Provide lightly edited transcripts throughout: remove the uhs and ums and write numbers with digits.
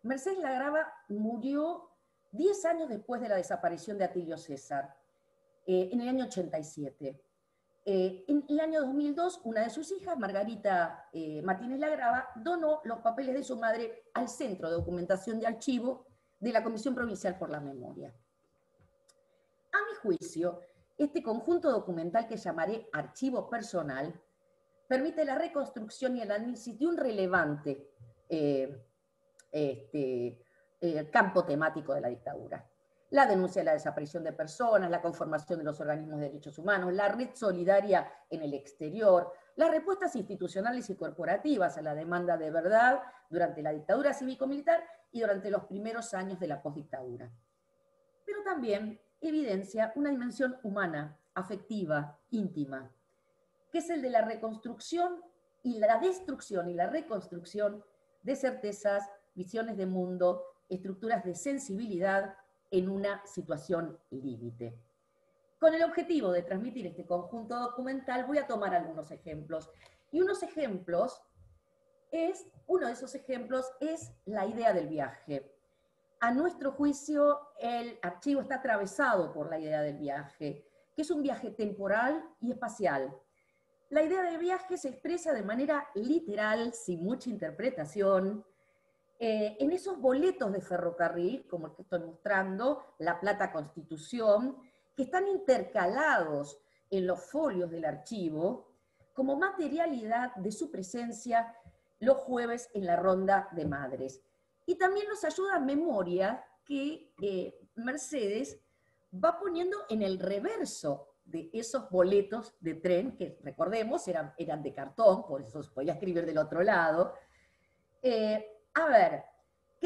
Mercedes Lagrava murió 10 años después de la desaparición de Atilio César, en el año 87. En el año 2002, una de sus hijas, Margarita Martínez Lagrava, donó los papeles de su madre al Centro de Documentación de Archivo de la Comisión Provincial por la Memoria. A mi juicio, este conjunto documental que llamaré archivo personal permite la reconstrucción y el análisis de un relevante campo temático de la dictadura. La denuncia de la desaparición de personas, la conformación de los organismos de derechos humanos, la red solidaria en el exterior, las respuestas institucionales y corporativas a la demanda de verdad durante la dictadura cívico-militar y durante los primeros años de la postdictadura. Pero también evidencia una dimensión humana, afectiva, íntima, que es el de la reconstrucción y la destrucción y la reconstrucción de certezas, visiones de mundo, estructuras de sensibilidad en una situación límite. Con el objetivo de transmitir este conjunto documental voy a tomar algunos ejemplos. Y uno de esos ejemplos es la idea del viaje. A nuestro juicio, el archivo está atravesado por la idea del viaje, que es un viaje temporal y espacial. La idea del viaje se expresa de manera literal, sin mucha interpretación, en esos boletos de ferrocarril, como el que estoy mostrando, La Plata Constitución, que están intercalados en los folios del archivo, como materialidad de su presencia los jueves en la ronda de madres. Y también nos ayuda a memoria que Mercedes va poniendo en el reverso de esos boletos de tren, que recordemos eran de cartón, por eso se podía escribir del otro lado, que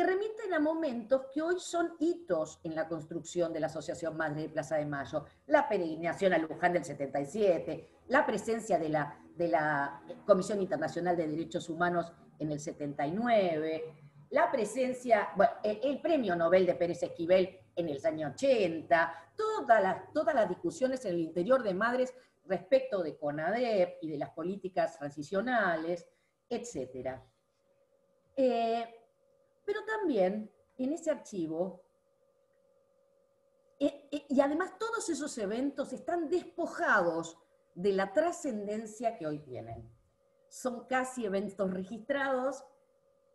remiten a momentos que hoy son hitos en la construcción de la Asociación Madre de Plaza de Mayo. La peregrinación a Luján del 77, la presencia de la Comisión Internacional de Derechos Humanos en el 79, la presencia, bueno, el premio Nobel de Pérez Esquivel en el año 80, todas las discusiones en el interior de Madres respecto de CONADEP y de las políticas transicionales, etc. Pero también en ese archivo, y además todos esos eventos están despojados de la trascendencia que hoy tienen. Son casi eventos registrados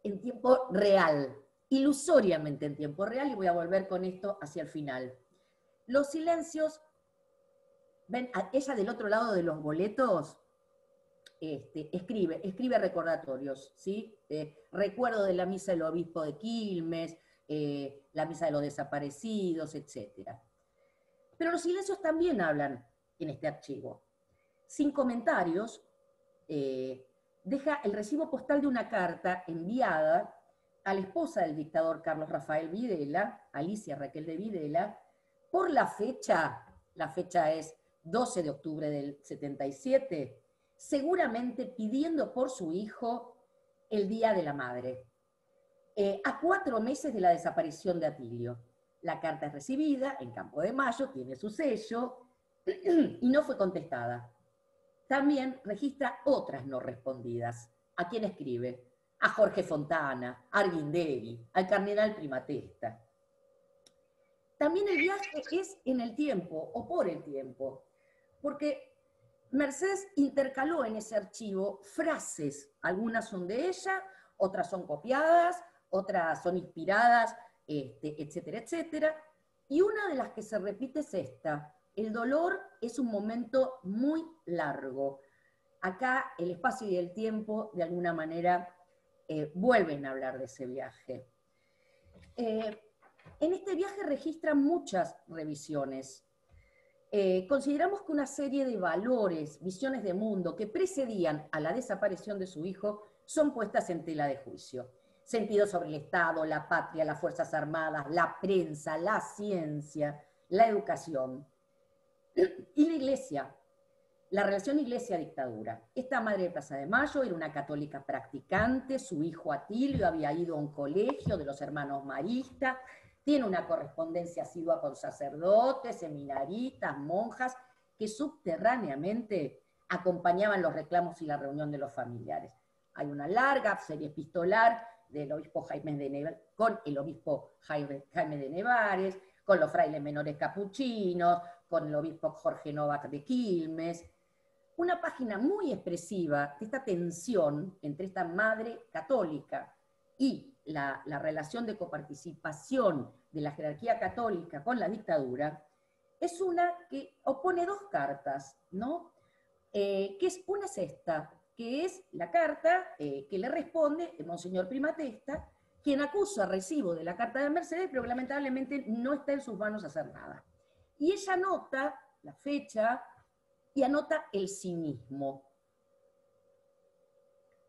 en tiempo real, ilusoriamente en tiempo real, y voy a volver con esto hacia el final. Los silencios, ven, ella del otro lado de los boletos, escribe recordatorios, ¿sí? Recuerdo de la misa del obispo de Quilmes, la misa de los desaparecidos, etc. Pero los silencios también hablan en este archivo. Sin comentarios, deja el recibo postal de una carta enviada a la esposa del dictador Carlos Rafael Videla, Alicia Raquel de Videla, por la fecha es 12 de octubre del 77, seguramente pidiendo por su hijo el Día de la Madre, a 4 meses de la desaparición de Atilio. La carta es recibida en Campo de Mayo, tiene su sello, y no fue contestada. También registra otras no respondidas. ¿A quién escribe? A Jorge Fontana, a Arguindegui, al cardenal Primatesta. También el viaje es en el tiempo, o por el tiempo, porque Mercedes intercaló en ese archivo frases, algunas son de ella, otras son copiadas, otras son inspiradas, etcétera, etcétera, y una de las que se repite es esta: el dolor es un momento muy largo. Acá el espacio y el tiempo, de alguna manera, vuelven a hablar de ese viaje. En este viaje registran muchas revisiones. Consideramos que una serie de valores, visiones de mundo que precedían a la desaparición de su hijo son puestas en tela de juicio. Sentido sobre el Estado, la patria, las Fuerzas Armadas, la prensa, la ciencia, la educación. Y la Iglesia, la relación Iglesia-dictadura. Esta madre de Plaza de Mayo era una católica practicante, su hijo Atilio había ido a un colegio de los hermanos maristas, tiene una correspondencia asidua con sacerdotes, seminaristas, monjas, que subterráneamente acompañaban los reclamos y la reunión de los familiares. Hay una larga serie epistolar del obispo Jaime de Nevares, con el obispo Jaime de Nevares, con los frailes menores capuchinos, con el obispo Jorge Novak de Quilmes. Una página muy expresiva de esta tensión entre esta madre católica y la relación de coparticipación de la jerarquía católica con la dictadura, es una que opone dos cartas, ¿no? Una es esta, que es la carta que le responde Monseñor Primatesta, quien acusa recibo de la carta de Mercedes, pero que lamentablemente no está en sus manos hacer nada. Y ella anota la fecha y anota el cinismo.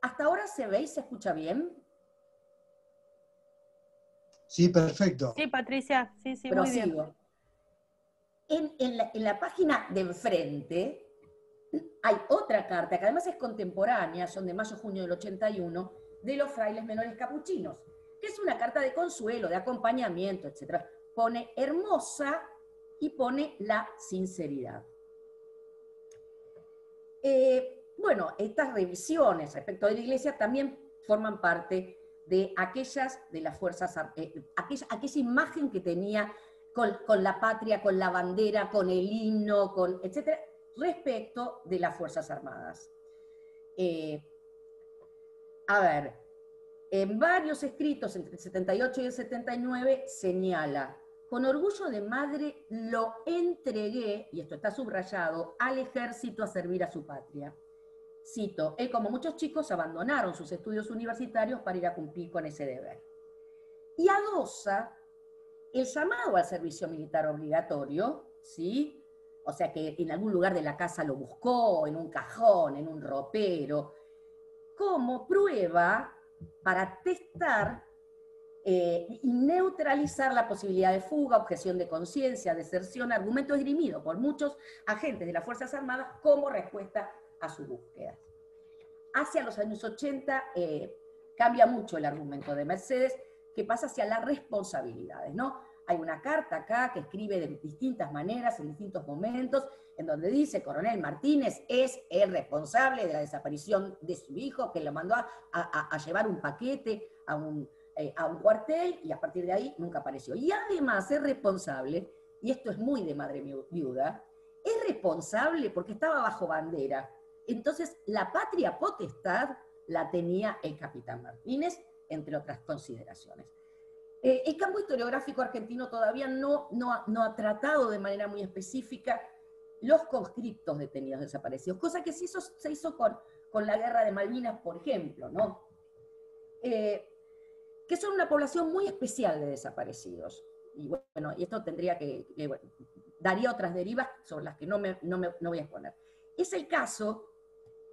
¿Hasta ahora se ve y se escucha bien? Sí, perfecto. Sí, Patricia, sí, muy bien. En la página de enfrente hay otra carta, que además es contemporánea, son de mayo-junio del 81, de los frailes menores capuchinos, que es una carta de consuelo, de acompañamiento, etc. Pone hermosa y pone la sinceridad. Bueno, estas revisiones respecto de la Iglesia también forman parte de aquellas de las fuerzas, aquella imagen que tenía con la patria, con la bandera, con el himno, etcétera, respecto de las Fuerzas Armadas. A ver, en varios escritos entre el 78 y el 79 señala: con orgullo de madre lo entregué, y esto está subrayado, al ejército a servir a su patria. Cito, él como muchos chicos abandonaron sus estudios universitarios para ir a cumplir con ese deber. Y adosa el llamado al servicio militar obligatorio, ¿sí? O sea que en algún lugar de la casa lo buscó, en un cajón, en un ropero, como prueba para testar y neutralizar la posibilidad de fuga, objeción de conciencia, deserción, argumento esgrimido por muchos agentes de las Fuerzas Armadas como respuesta a su búsqueda. Hacia los años 80 cambia mucho el argumento de Mercedes, que pasa hacia las responsabilidades, ¿no? Hay una carta acá que escribe de distintas maneras, en distintos momentos, en donde dice: Coronel Martínez es el responsable de la desaparición de su hijo, que lo mandó a llevar un paquete a un cuartel, y a partir de ahí nunca apareció. Y además es responsable, y esto es muy de madre viuda, es responsable porque estaba bajo bandera. Entonces la patria potestad la tenía el capitán Martínez, entre otras consideraciones. El campo historiográfico argentino todavía no ha tratado de manera muy específica los conscriptos detenidos desaparecidos, cosa que sí se hizo con la guerra de Malvinas, por ejemplo, ¿no? Que son una población muy especial de desaparecidos. Y bueno, y esto tendría bueno, daría otras derivas sobre las que no voy a exponer. Es el caso,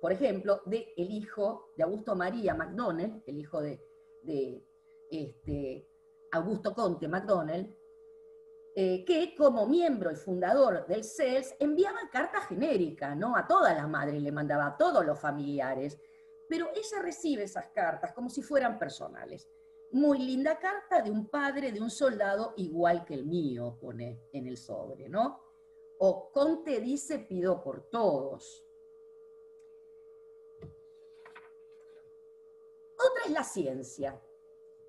por ejemplo, del hijo de Augusto María McDonnell, el hijo de Augusto Conte McDonnell, que como miembro y fundador del CELS enviaba cartas genéricas, ¿no? A todas las madres le mandaba, a todos los familiares, pero ella recibe esas cartas como si fueran personales. Muy linda carta de un padre de un soldado igual que el mío, pone en el sobre, ¿no? O Conte dice: pido por todos. Otra es la ciencia.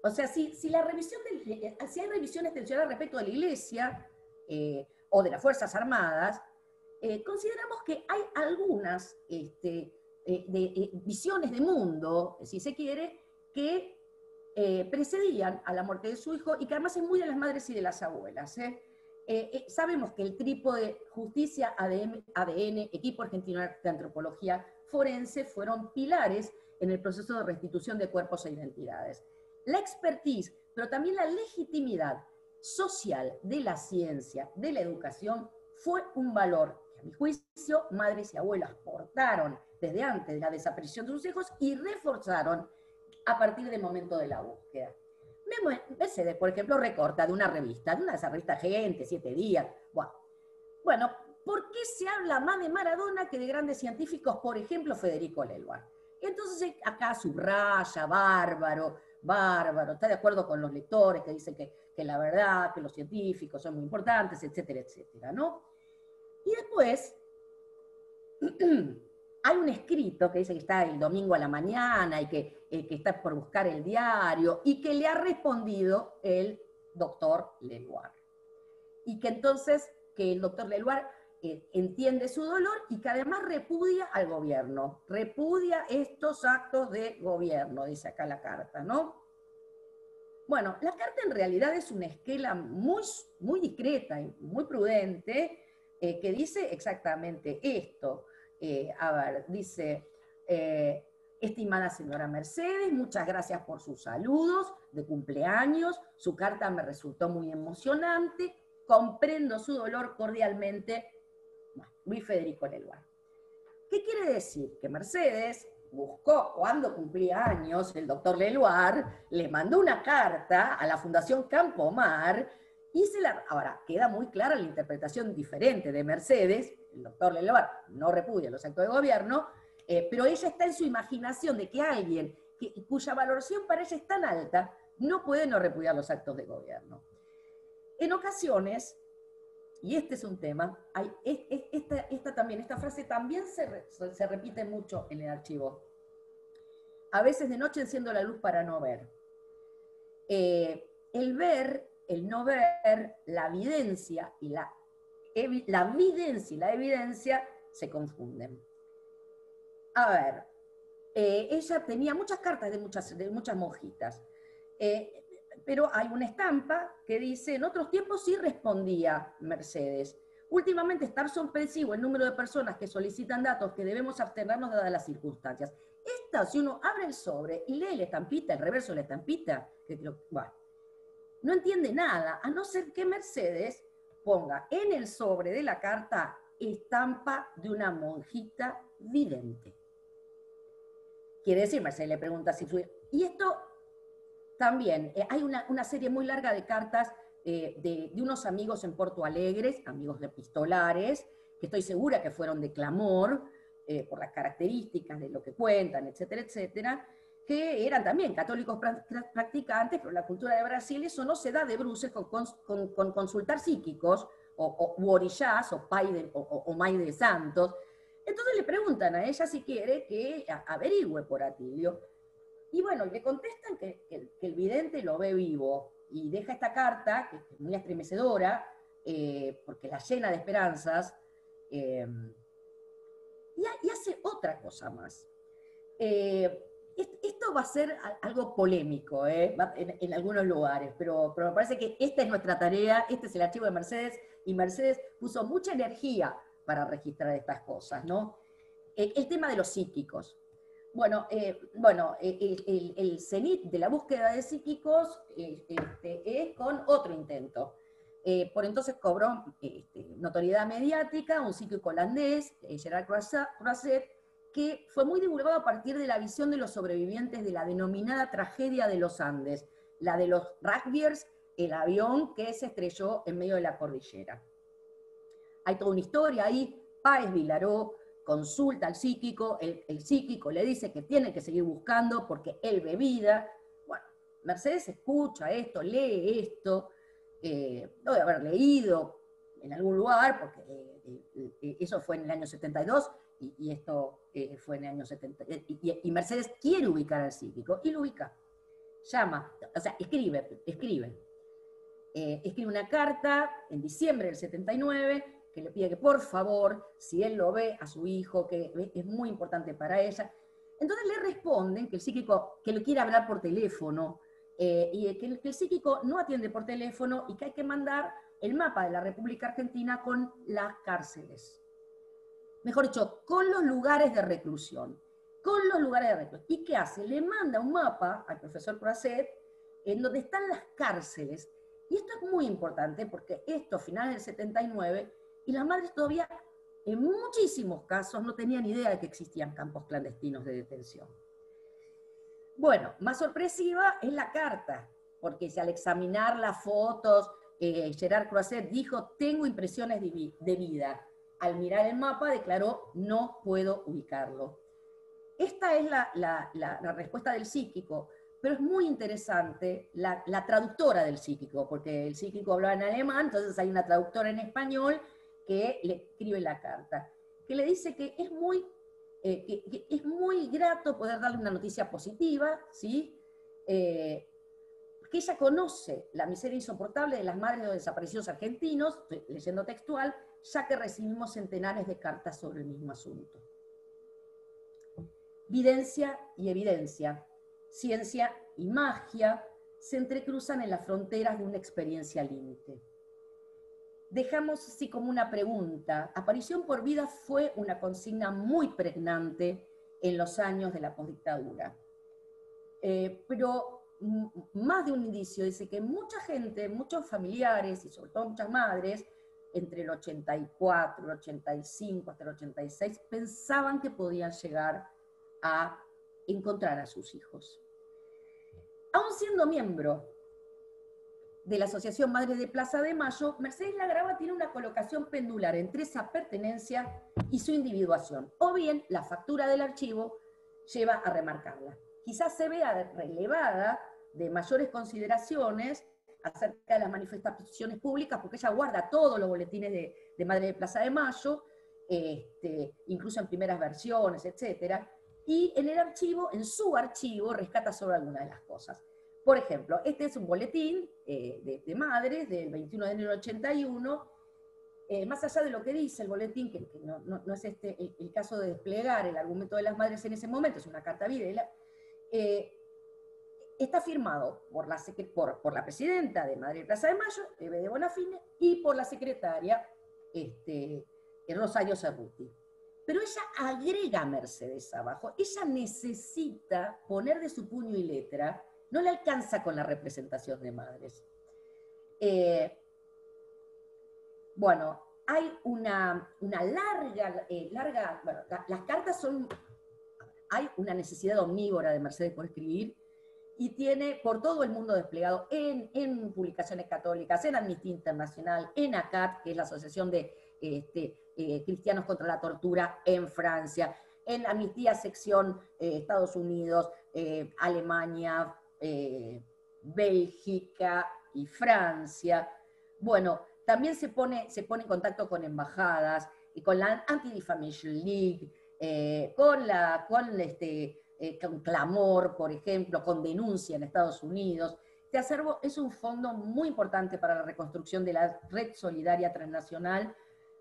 O sea, si hay revisiones tensionales respecto de la Iglesia o de las Fuerzas Armadas, consideramos que hay algunas visiones de mundo, si se quiere, que precedían a la muerte de su hijo y que además es muy de las madres y de las abuelas. Sabemos que el trípode justicia, ADN, equipo argentino de antropología forense fueron pilares en el proceso de restitución de cuerpos e identidades. La expertise, pero también la legitimidad social de la ciencia, de la educación, fue un valor que, a mi juicio, madres y abuelas portaron desde antes de la desaparición de sus hijos y reforzaron a partir del momento de la búsqueda. Mercedes, por ejemplo, recorta de una revista, de esa revista Gente, 7 días. Bueno, ¿por qué se habla más de Maradona que de grandes científicos, por ejemplo, Federico Lelvar? Entonces acá subraya, bárbaro, está de acuerdo con los lectores que dicen que la verdad, que los científicos son muy importantes, etcétera, etcétera, ¿no? Y después hay un escrito que dice que está el domingo a la mañana y que está por buscar el diario y que le ha respondido el doctor Leloir. Y que entonces, que el doctor Leloir entiende su dolor y que además repudia al gobierno, repudia estos actos de gobierno, dice acá la carta, ¿no? Bueno, la carta en realidad es una esquela muy, muy discreta y muy prudente que dice exactamente esto. A ver, dice, estimada señora Mercedes, muchas gracias por sus saludos de cumpleaños, su carta me resultó muy emocionante, comprendo su dolor cordialmente, Luis Federico Leloir. ¿Qué quiere decir? Que Mercedes buscó, cuando cumplía años, el doctor Leloir le mandó una carta a la Fundación Campomar y ahora, queda muy clara la interpretación diferente de Mercedes, el doctor Leloir no repudia los actos de gobierno, pero ella está en su imaginación de que alguien cuya valoración para ella es tan alta no puede no repudiar los actos de gobierno. En ocasiones, y este es un tema, esta frase también se repite mucho en el archivo. A veces de noche enciendo la luz para no ver. El ver, el no ver, la evidencia y la evidencia se confunden. A ver, ella tenía muchas cartas de muchas monjitas. Pero hay una estampa que dice, en otros tiempos sí respondía Mercedes. Últimamente está sorpresivo el número de personas que solicitan datos que debemos abstenernos dadas las circunstancias. Esta, si uno abre el sobre y lee la estampita, el reverso de la estampita, bueno, no entiende nada, a no ser que Mercedes ponga en el sobre de la carta estampa de una monjita vidente. Quiere decir, Mercedes le pregunta si fue... Y esto... También hay una serie muy larga de cartas de unos amigos en Porto Alegre, amigos de epistolares, que estoy segura que fueron de clamor, por las características de lo que cuentan, etcétera, etcétera, que eran también católicos practicantes, pero la cultura de Brasil eso no se da de bruces con consultar psíquicos, u orillás, o mai de santos. Entonces le preguntan a ella si quiere que averigüe por Atilio. Y bueno, le contestan que el vidente lo ve vivo y deja esta carta, que es muy estremecedora, porque la llena de esperanzas, y hace otra cosa más. Esto va a ser algo polémico en algunos lugares, pero me parece que esta es nuestra tarea, este es el archivo de Mercedes, y Mercedes puso mucha energía para registrar estas cosas, ¿no? El tema de los psíquicos. Bueno, el cenit de la búsqueda de psíquicos es con otro intento. Por entonces cobró notoriedad mediática un psíquico holandés, Gerard Croiset, que fue muy divulgado a partir de la visión de los sobrevivientes de la denominada tragedia de los Andes, la de los Rugbyers, el avión que se estrelló en medio de la cordillera. Hay toda una historia ahí, Páez Vilaró consulta al psíquico, el psíquico le dice que tiene que seguir buscando porque él ve vida. Bueno, Mercedes escucha esto, lee esto, lo de haber leído en algún lugar, porque eso fue en el año 72, y esto fue en el año 70, y Mercedes quiere ubicar al psíquico, y lo ubica. Llama, o sea, escribe una carta en diciembre del 79, que le pide que por favor, si él lo ve a su hijo, que es muy importante para ella, entonces le responden que el psíquico, que le quiere hablar por teléfono, y que el psíquico no atiende por teléfono y que hay que mandar el mapa de la República Argentina con las cárceles. Mejor dicho, con los lugares de reclusión. Con los lugares de reclusión. ¿Y qué hace? Le manda un mapa al profesor Croiset en donde están las cárceles. Y esto es muy importante porque esto, finales del 79, y las madres todavía, en muchísimos casos, no tenían idea de que existían campos clandestinos de detención. Bueno, más sorpresiva es la carta, porque si al examinar las fotos, Gerard Croiset dijo, tengo impresiones de vida. Al mirar el mapa declaró, no puedo ubicarlo. Esta es la respuesta del psíquico, pero es muy interesante la traductora del psíquico, porque el psíquico hablaba en alemán, entonces hay una traductora en español que le escribe la carta, que le dice que es muy que es muy grato poder darle una noticia positiva, ¿sí? Que ella conoce la miseria insoportable de las madres de los desaparecidos argentinos, estoy leyendo textual, ya que recibimos centenares de cartas sobre el mismo asunto. Videncia y evidencia, ciencia y magia se entrecruzan en las fronteras de una experiencia límite. Dejamos así como una pregunta. Aparición por vida fue una consigna muy pregnante en los años de la postdictadura. Pero más de un indicio dice que mucha gente, muchos familiares y sobre todo muchas madres, entre el 84, el 85 hasta el 86, pensaban que podían llegar a encontrar a sus hijos. Aún siendo miembro de la Asociación Madres de Plaza de Mayo, Mercedes Lagrava tiene una colocación pendular entre esa pertenencia y su individuación, o bien la factura del archivo lleva a remarcarla. Quizás se vea relevada de mayores consideraciones acerca de las manifestaciones públicas, porque ella guarda todos los boletines de Madres de Plaza de Mayo, incluso en primeras versiones, etc. Y en el archivo, en su archivo, rescata sobre algunas de las cosas. Por ejemplo, este es un boletín de madres del 21 de enero del 81. Más allá de lo que dice el boletín, que no es el caso de desplegar el argumento de las madres en ese momento, es una carta Videla, está firmado por la presidenta de Madre de Plaza de Mayo, Eve de Bonafine, y por la secretaria Rosario Cerruti. Pero ella agrega a Mercedes abajo, ella necesita poner de su puño y letra, no le alcanza con la representación de madres. Bueno, hay una larga, bueno, las cartas son, hay una necesidad omnívora de Mercedes por escribir, y tiene por todo el mundo desplegado en publicaciones católicas, en Amnistía Internacional, en ACAT, que es la Asociación de Cristianos contra la Tortura en Francia, en Amnistía Sección Estados Unidos, Alemania, Bélgica y Francia. Bueno, también se pone en contacto con embajadas, y con la Anti-Defamation League, con Clamor, por ejemplo, con Denuncia en Estados Unidos. Este acervo es un fondo muy importante para la reconstrucción de la red solidaria transnacional.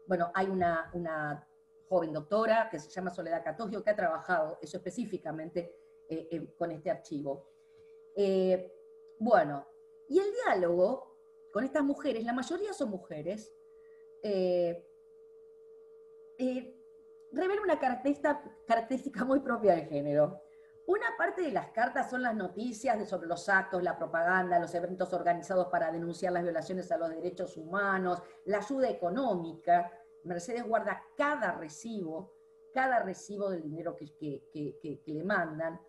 Bueno, hay una joven doctora que se llama Soledad Catogio, que ha trabajado eso específicamente con este archivo. Bueno, y el diálogo con estas mujeres, la mayoría son mujeres, revela una característica muy propia del género. Una parte de las cartas son las noticias sobre los actos, la propaganda, los eventos organizados para denunciar las violaciones a los derechos humanos, la ayuda económica. Mercedes guarda cada recibo del dinero que le mandan.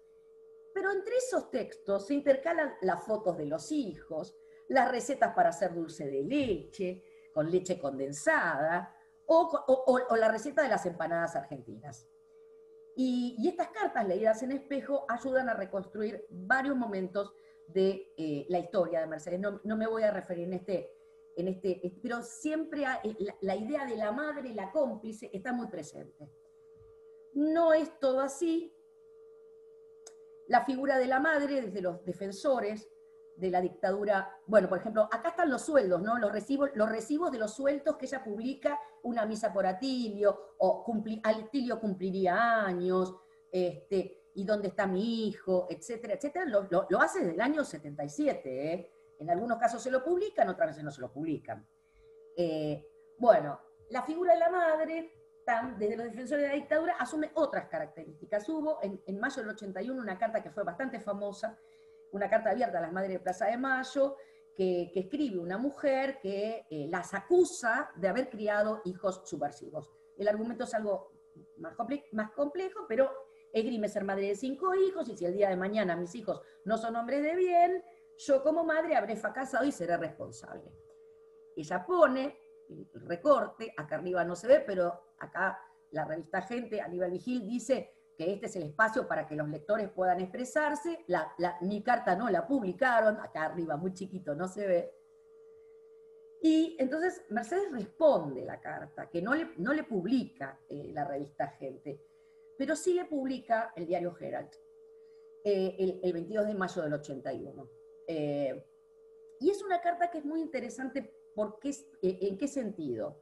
Pero entre esos textos se intercalan las fotos de los hijos, las recetas para hacer dulce de leche, con leche condensada, o la receta de las empanadas argentinas. Y estas cartas leídas en espejo ayudan a reconstruir varios momentos de la historia de Mercedes. No me voy a referir pero siempre la idea de la madre y la cómplice está muy presente. No es todo así. La figura de la madre, desde los defensores de la dictadura, bueno, por ejemplo, acá están los sueldos, ¿no? Los recibos de los sueldos que ella publica, una misa por Atilio, o Atilio cumpliría años, y dónde está mi hijo, etcétera, etcétera, lo hace desde el año 77, ¿eh? En algunos casos se lo publican, otras veces no se lo publican. Bueno, la figura de la madre, desde los defensores de la dictadura, asume otras características. Hubo en mayo del 81 una carta que fue bastante famosa, una carta abierta a las Madres de Plaza de Mayo, que escribe una mujer que las acusa de haber criado hijos subversivos. El argumento es algo más complejo, pero esgrime ser madre de 5 hijos, y si el día de mañana mis hijos no son hombres de bien, yo como madre habré fracasado y seré responsable. Ella pone el recorte, acá arriba no se ve, pero acá la revista Gente, Aníbal Vigil, dice que este es el espacio para que los lectores puedan expresarse. Mi carta no la publicaron, acá arriba muy chiquito no se ve. Y entonces Mercedes responde la carta, que no le publica la revista Gente. pero sí le publica el diario Herald el 22 de mayo del 81. Y es una carta que es muy interesante porque, ¿en qué sentido?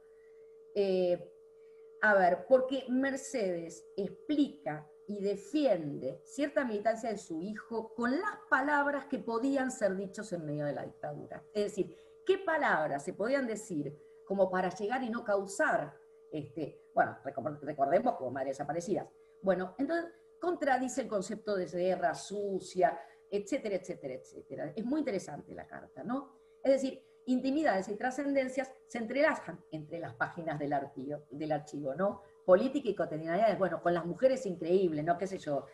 A ver, porque Mercedes explica y defiende cierta militancia de su hijo con las palabras que podían ser dichos en medio de la dictadura. Es decir, ¿qué palabras se podían decir como para llegar y no causar, bueno, recordemos como madres desaparecidas? Bueno, entonces contradice el concepto de guerra sucia, etcétera, etcétera, etcétera. Es muy interesante la carta, ¿no? Es decir, intimidades y trascendencias se entrelazan entre las páginas del archivo, ¿no? Política y cotidianidades, bueno, con las mujeres increíble, ¿no? Qué sé yo,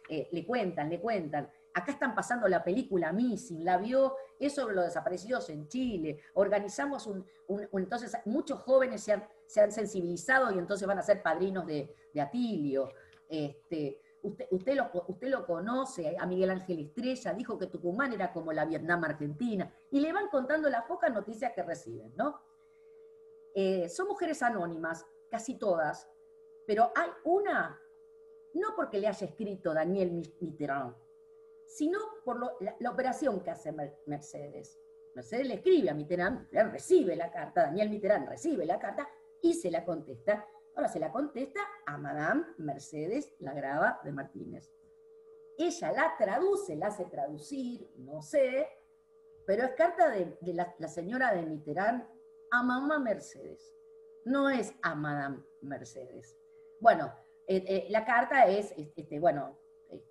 le cuentan. Acá están pasando la película Missing, la vio, es sobre los desaparecidos en Chile. Organizamos entonces muchos jóvenes se han sensibilizado y entonces van a ser padrinos de Atilio. Usted lo conoce, a Miguel Ángel Estrella, dijo que Tucumán era como la Vietnam argentina, y le van contando las pocas noticias que reciben, ¿no? Son mujeres anónimas, casi todas, pero hay una, no porque le haya escrito Daniel Mitterrand, sino por la operación que hace Mercedes. Mercedes le escribe a Mitterrand, Mitterrand recibe la carta, Daniel Mitterrand recibe la carta y se la contesta. Ahora se la contesta a Madame Mercedes Lagrava de Martínez. Ella la traduce, la hace traducir, no sé, pero es carta de la señora de Mitterrand a mamá Mercedes. No es a Madame Mercedes. Bueno, la carta es, bueno,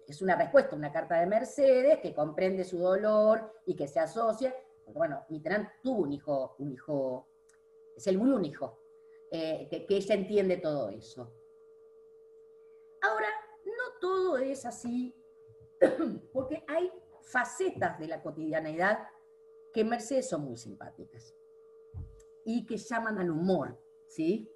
es una respuesta, una carta de Mercedes que comprende su dolor y que se asocia. Porque, bueno, Mitterrand tuvo un hijo, es el un hijo. Que ella entiende todo eso. Ahora, no todo es así, porque hay facetas de la cotidianeidad que en Mercedes son muy simpáticas y que llaman al humor, ¿sí?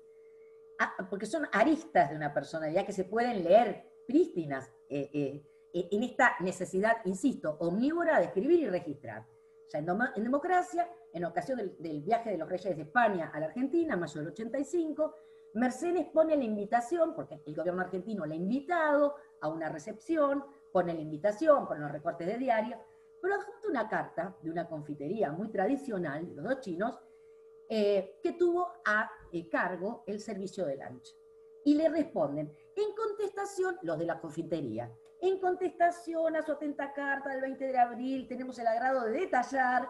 Porque son aristas de una personalidad que se pueden leer prístinas en esta necesidad, insisto, omnívora de escribir y registrar. Ya en Democracia, en ocasión del viaje de los reyes de España a la Argentina, en mayo del 85, Mercedes pone la invitación, porque el gobierno argentino la ha invitado a una recepción, pone la invitación, pone los recortes de diario, pero adjunta una carta de una confitería muy tradicional de los dos chinos, que tuvo a cargo el servicio de lunch. Y le responden, en contestación, los de la confitería, en contestación a su atenta carta del 20 de abril, tenemos el agrado de detallar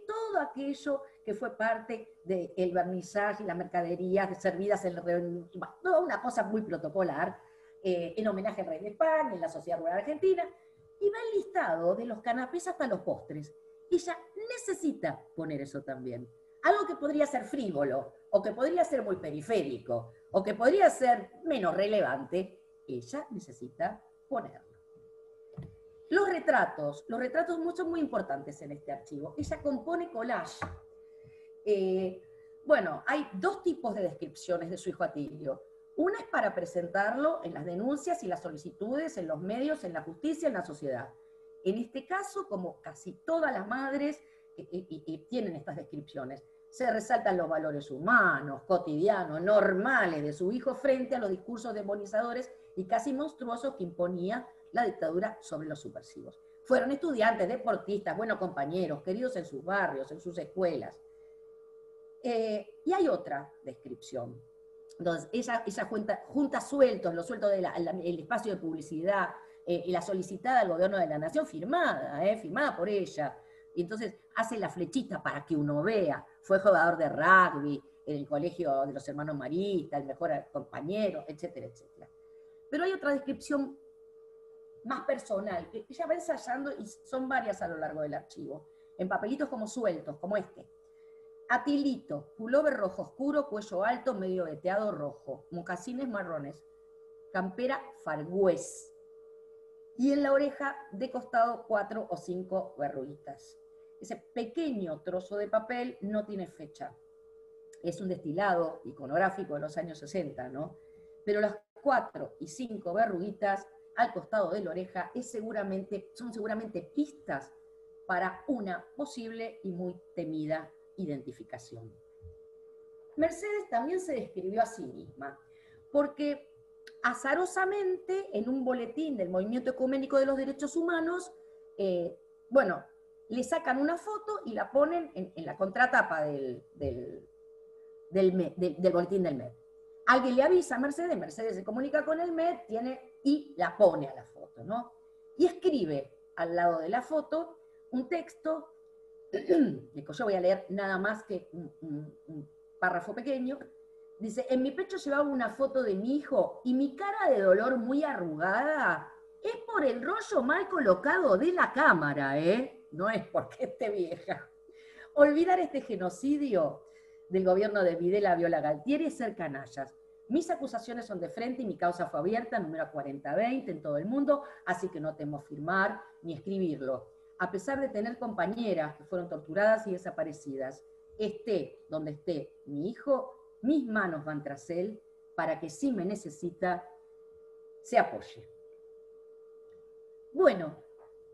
todo aquello que fue parte del vernizaje y las mercaderías servidas en toda una cosa muy protocolar, en homenaje al rey de España, en la sociedad rural argentina, y va el listado de los canapés hasta los postres. Ella necesita poner eso también. Algo que podría ser frívolo, o que podría ser muy periférico, o que podría ser menos relevante, ella necesita ponerlo. Los retratos son muy importantes en este archivo. Ella compone collage. Bueno, hay dos tipos de descripciones de su hijo Atilio. Una es para presentarlo en las denuncias y las solicitudes, en los medios, en la justicia, en la sociedad. En este caso, como casi todas las madres tienen estas descripciones, se resaltan los valores humanos, cotidianos, normales de su hijo frente a los discursos demonizadores y casi monstruosos que imponía la dictadura sobre los subversivos. Fueron estudiantes, deportistas, buenos compañeros, queridos en sus barrios, en sus escuelas. Y hay otra descripción. Entonces, ella junta sueltos, los sueltos del espacio de publicidad, y la solicitada al gobierno de la nación, firmada por ella. Y entonces hace la flechita para que uno vea. Fue jugador de rugby en el colegio de los hermanos Marista, el mejor compañero, etcétera, etcétera. Pero hay otra descripción más personal, que ella va ensayando, y son varias a lo largo del archivo, en papelitos como sueltos, como este. Atilito, pullover rojo oscuro, cuello alto, medio veteado rojo, mocasines marrones, campera fargüés, y en la oreja de costado 4 o 5 verruguitas. Ese pequeño trozo de papel no tiene fecha. Es un destilado iconográfico de los años 60, ¿no? Pero las 4 y 5 verruguitas al costado de la oreja son seguramente pistas para una posible y muy temida identificación. Mercedes también se describió a sí misma, porque azarosamente en un boletín del Movimiento Ecuménico de los Derechos Humanos, bueno, le sacan una foto y la ponen en la contratapa del boletín del MED. Alguien le avisa a Mercedes, Mercedes se comunica con el MED y la pone a la foto, ¿no? Y escribe al lado de la foto un texto, yo voy a leer nada más que un párrafo pequeño. Dice: en mi pecho llevaba una foto de mi hijo y mi cara de dolor muy arrugada es por el rollo mal colocado de la cámara, ¿eh? No es porque esté vieja. Olvidar este genocidio del gobierno de Videla, Viola, Galtieri es ser canallas. Mis acusaciones son de frente y mi causa fue abierta, número 4020 en todo el mundo, así que no temo firmar ni escribirlo. A pesar de tener compañeras que fueron torturadas y desaparecidas, esté donde esté mi hijo, mis manos van tras él para que si me necesita, se apoye. Bueno,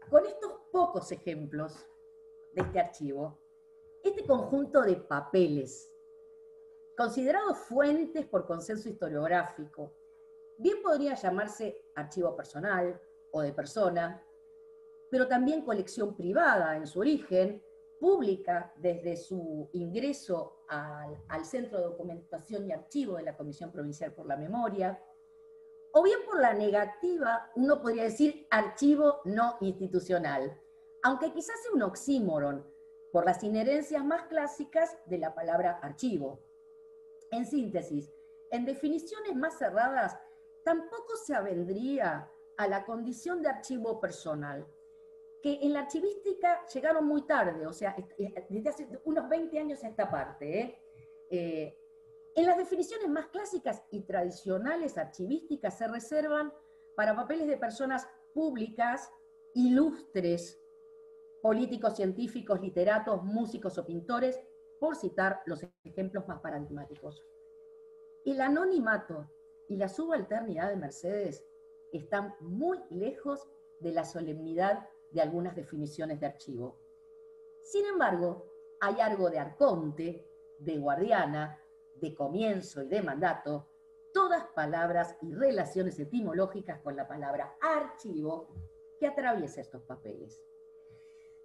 con estos pocos ejemplos de este archivo, este conjunto de papeles, considerados fuentes por consenso historiográfico, bien podría llamarse archivo personal o de persona, pero también colección privada en su origen, pública desde su ingreso al Centro de Documentación y Archivo de la Comisión Provincial por la Memoria, o bien por la negativa, uno podría decir archivo no institucional, aunque quizás sea un oxímoron, por las inherencias más clásicas de la palabra archivo. En síntesis, en definiciones más cerradas, tampoco se avendría a la condición de archivo personal, que en la archivística llegaron muy tarde, o sea, desde hace unos 20 años a esta parte. En las definiciones más clásicas y tradicionales archivísticas se reservan para papeles de personas públicas, ilustres, políticos, científicos, literatos, músicos o pintores, por citar los ejemplos más paradigmáticos. El anonimato y la subalternidad de Mercedes están muy lejos de la solemnidad de algunas definiciones de archivo. Sin embargo, hay algo de arconte, de guardiana, de comienzo y de mandato, todas palabras y relaciones etimológicas con la palabra archivo que atraviesa estos papeles.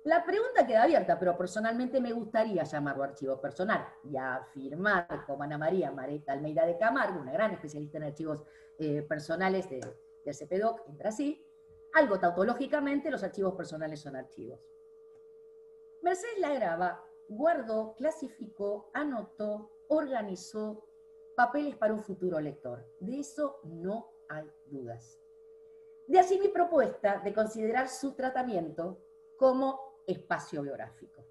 La pregunta queda abierta, pero personalmente me gustaría llamarlo archivo personal y afirmar como Ana María Mareta Almeida de Camargo, una gran especialista en archivos personales del CPDOC en Brasil, algo tautológicamente los archivos personales son archivos. Mercedes Lagrava guardó, clasificó, anotó, organizó papeles para un futuro lector. De eso no hay dudas. De allí mi propuesta de considerar su tratamiento como espacio biográfico.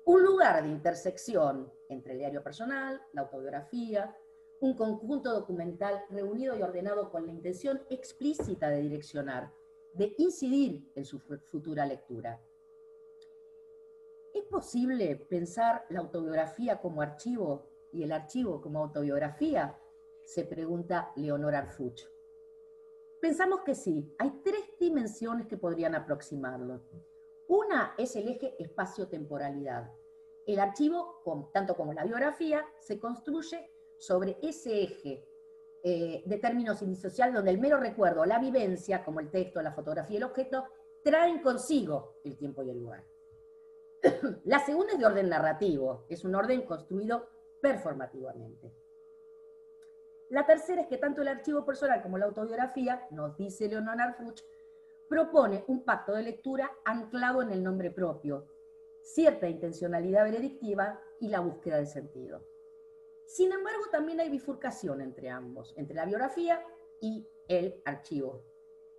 Un lugar de intersección entre el diario personal, la autobiografía, un conjunto documental reunido y ordenado con la intención explícita de direccionar, de incidir en su futura lectura. ¿Es posible pensar la autobiografía como archivo y el archivo como autobiografía? Se pregunta Leonor Arfuch. Pensamos que sí. Hay tres dimensiones que podrían aproximarlo. Una es el eje espacio-temporalidad. El archivo, tanto como la biografía, se construye sobre ese eje de términos indisociables donde el mero recuerdo, la vivencia, como el texto, la fotografía y el objeto, traen consigo el tiempo y el lugar. La segunda es de orden narrativo, es un orden construido performativamente. La tercera es que tanto el archivo personal como la autobiografía, nos dice Leonor Arfuch, propone un pacto de lectura anclado en el nombre propio, cierta intencionalidad veredictiva y la búsqueda de sentido. Sin embargo, también hay bifurcación entre ambos, entre la biografía y el archivo.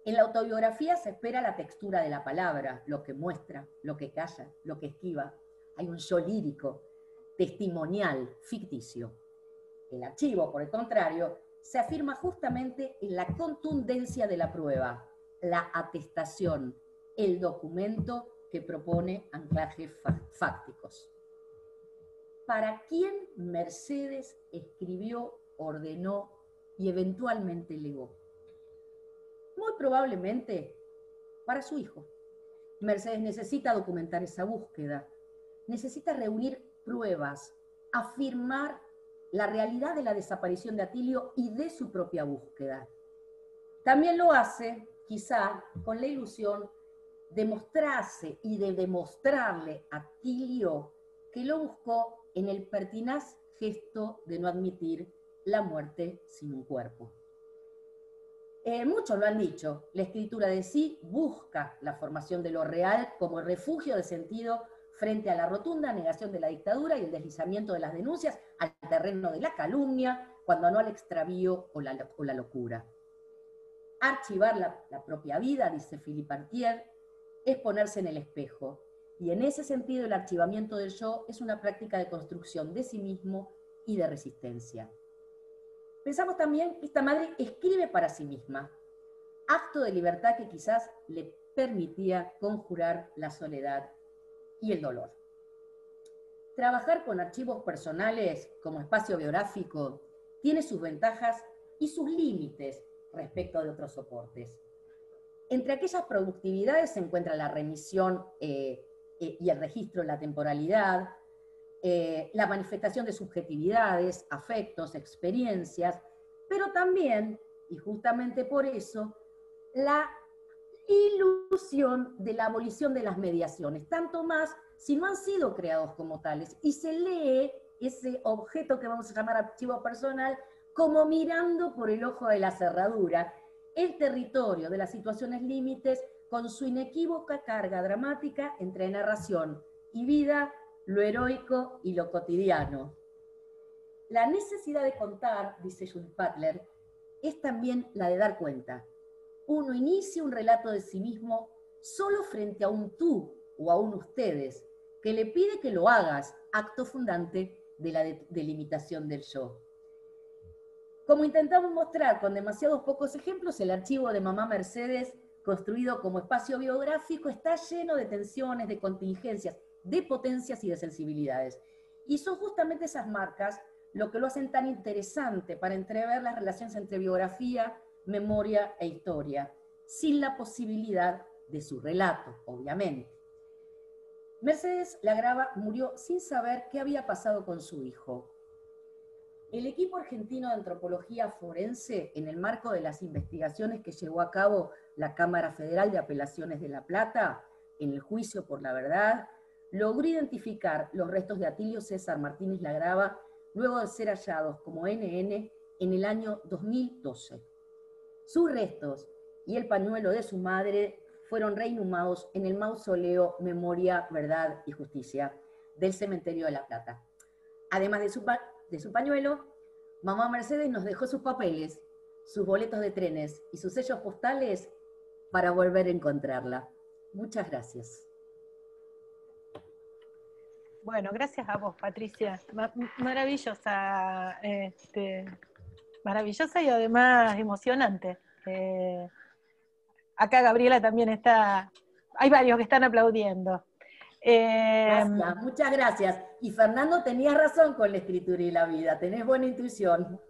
En la autobiografía se espera la textura de la palabra, lo que muestra, lo que calla, lo que esquiva. Hay un yo lírico, testimonial, ficticio. El archivo, por el contrario, se afirma justamente en la contundencia de la prueba, la atestación, el documento que propone anclajes fácticos. ¿Para quién Mercedes escribió, ordenó y eventualmente legó? Muy probablemente para su hijo. Mercedes necesita documentar esa búsqueda, necesita reunir pruebas, afirmar la realidad de la desaparición de Atilio y de su propia búsqueda. También lo hace, quizá, con la ilusión de mostrarse y de demostrarle a Tilio que lo buscó en el pertinaz gesto de no admitir la muerte sin un cuerpo. Muchos lo han dicho, la escritura de sí busca la formación de lo real como refugio de sentido frente a la rotunda negación de la dictadura y el deslizamiento de las denuncias al terreno de la calumnia, cuando no al extravío o la locura. Archivar la propia vida, dice Philippe Artier, es ponerse en el espejo, y en ese sentido el archivamiento del yo es una práctica de construcción de sí mismo y de resistencia. Pensamos también que esta madre escribe para sí misma, acto de libertad que quizás le permitía conjurar la soledad y el dolor. Trabajar con archivos personales como espacio biográfico tiene sus ventajas y sus límites respecto de otros soportes. Entre aquellas productividades se encuentra la remisión y el registro de la temporalidad, la manifestación de subjetividades, afectos, experiencias, pero también, y justamente por eso, la ilusión de la abolición de las mediaciones, tanto más si no han sido creados como tales, y se lee ese objeto que vamos a llamar archivo personal como mirando por el ojo de la cerradura el territorio de las situaciones límites con su inequívoca carga dramática entre narración y vida, lo heroico y lo cotidiano. La necesidad de contar, dice Judith Butler, es también la de dar cuenta. Uno inicia un relato de sí mismo solo frente a un tú o a un ustedes, que le pide que lo hagas, acto fundante de la delimitación del yo. Como intentamos mostrar con demasiados pocos ejemplos, el archivo de Mamá Mercedes, construido como espacio biográfico, está lleno de tensiones, de contingencias, de potencias y de sensibilidades. Y son justamente esas marcas lo que lo hacen tan interesante para entrever las relaciones entre biografía, memoria e historia, sin la posibilidad de su relato, obviamente. Mercedes Lagrava murió sin saber qué había pasado con su hijo. El equipo argentino de antropología forense, en el marco de las investigaciones que llevó a cabo la Cámara Federal de Apelaciones de La Plata, en el juicio por la verdad, logró identificar los restos de Atilio César Martínez Lagrava luego de ser hallados como NN en el año 2012. Sus restos y el pañuelo de su madre fueron reinhumados en el mausoleo Memoria, Verdad y Justicia del Cementerio de La Plata. Además de su pañuelo, Mamá Mercedes nos dejó sus papeles, sus boletos de trenes y sus sellos postales para volver a encontrarla. Muchas gracias. Bueno, gracias a vos, Patricia. Maravillosa, maravillosa y además emocionante. Acá Gabriela también está, hay varios que están aplaudiendo. Gracias, muchas gracias. Y Fernando, tenías razón con la escritura y la vida, tenés buena intuición.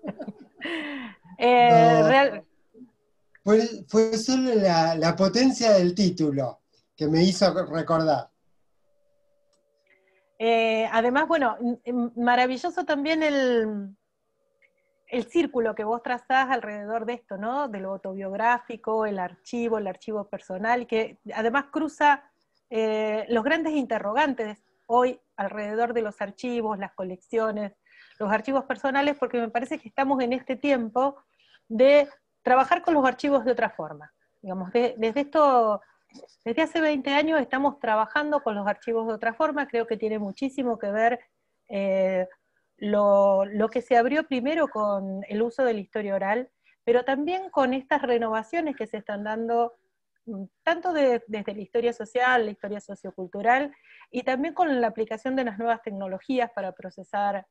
Fue solo la potencia del título que me hizo recordar. Además, bueno, maravilloso también el círculo que vos trazás alrededor de esto, ¿no? De lo autobiográfico, el archivo personal, que además cruza los grandes interrogantes hoy alrededor de los archivos, las colecciones, los archivos personales, porque me parece que estamos en este tiempo de trabajar con los archivos de otra forma. Digamos, desde hace 20 años estamos trabajando con los archivos de otra forma, creo que tiene muchísimo que ver lo que se abrió primero con el uso de la historia oral, pero también con estas renovaciones que se están dando tanto desde la historia social, la historia sociocultural, y también con la aplicación de las nuevas tecnologías para procesar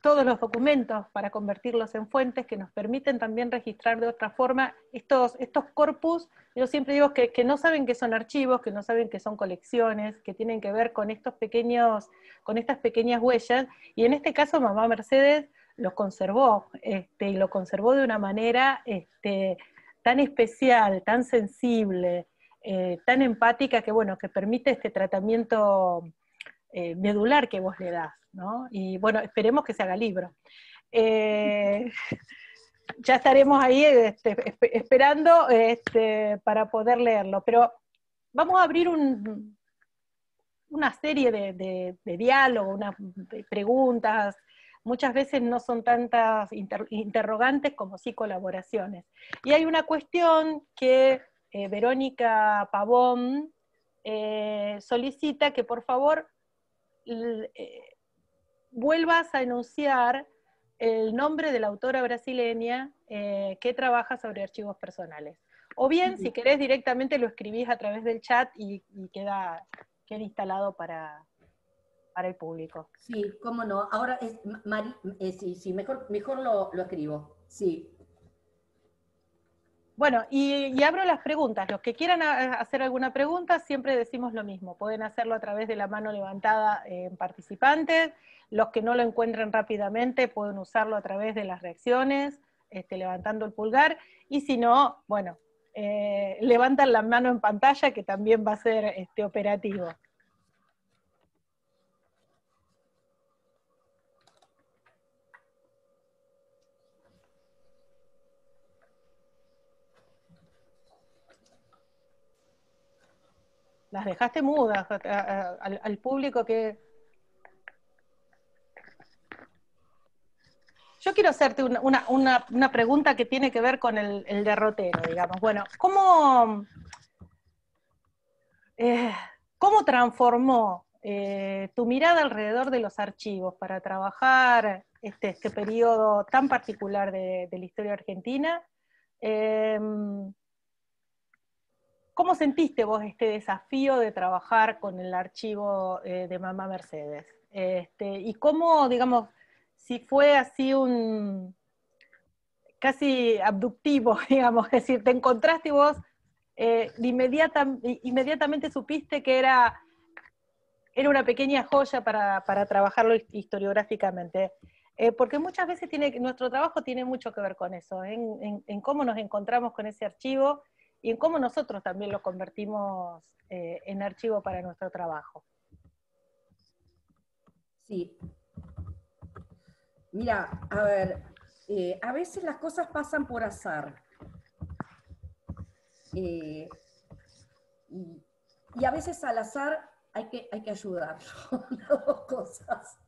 todos los documentos, para convertirlos en fuentes que nos permiten también registrar de otra forma estos corpus. Yo siempre digo que no saben que son archivos, que no saben que son colecciones, que tienen que ver con estas pequeñas huellas, y en este caso Mamá Mercedes los conservó, y lo conservó de una manera tan especial, tan sensible, tan empática, que bueno, que permite este tratamiento medular que vos le das, ¿no? Y bueno, esperemos que se haga libro. Ya estaremos ahí esperando para poder leerlo. Pero vamos a abrir una serie de diálogos, de preguntas. Muchas veces no son tantas interrogantes como sí colaboraciones. Y hay una cuestión que Verónica Pavón solicita que por favor vuelvas a enunciar el nombre de la autora brasileña que trabaja sobre archivos personales. O bien, si querés, directamente lo escribís a través del chat y queda instalado para el público. Sí, cómo no. Ahora, sí, mejor lo escribo. Sí. Bueno, y abro las preguntas. Los que quieran hacer alguna pregunta, siempre decimos lo mismo. Pueden hacerlo a través de la mano levantada en participantes. Los que no lo encuentren rápidamente pueden usarlo a través de las reacciones, levantando el pulgar. Y si no, bueno, levantan la mano en pantalla, que también va a ser operativo. Las dejaste mudas al público que... Yo quiero hacerte una pregunta que tiene que ver con el derrotero, digamos. Bueno, ¿cómo transformó tu mirada alrededor de los archivos para trabajar este periodo tan particular de la historia argentina? ¿Cómo sentiste vos este desafío de trabajar con el archivo de Mamá Mercedes? Y cómo, digamos, si fue así casi abductivo, digamos, es decir, te encontraste vos, inmediatamente supiste que era una pequeña joya para trabajarlo historiográficamente. Porque muchas veces nuestro trabajo tiene mucho que ver con eso, en cómo nos encontramos con ese archivo, y en cómo nosotros también lo convertimos en archivo para nuestro trabajo. Sí. Mira, a ver, a veces las cosas pasan por azar. Y a veces al azar hay que ayudarlo, las dos cosas.